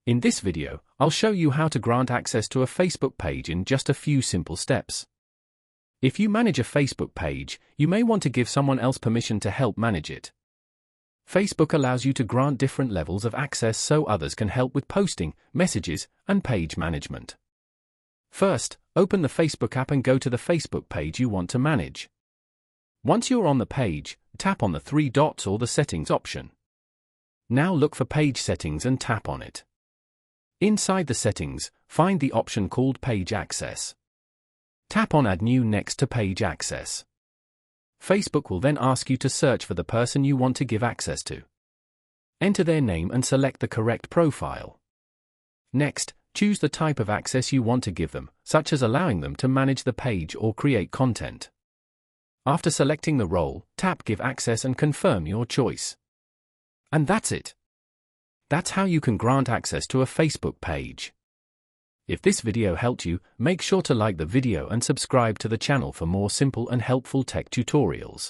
In this video, I'll show you how to grant access to a Facebook page in just a few simple steps. If you manage a Facebook page, you may want to give someone else permission to help manage it. Facebook allows you to grant different levels of access so others can help with posting, messages, and page management. First, open the Facebook app and go to the Facebook page you want to manage. Once you're on the page, tap on the three dots or the settings option. Now look for page settings and tap on it. Inside the settings, find the option called Page Access. Tap on Add New next to Page Access. Facebook will then ask you to search for the person you want to give access to. Enter their name and select the correct profile. Next, choose the type of access you want to give them, such as allowing them to manage the page or create content. After selecting the role, tap Give Access and confirm your choice. And that's it. That's how you can grant access to a Facebook page. If this video helped you, make sure to like the video and subscribe to the channel for more simple and helpful tech tutorials.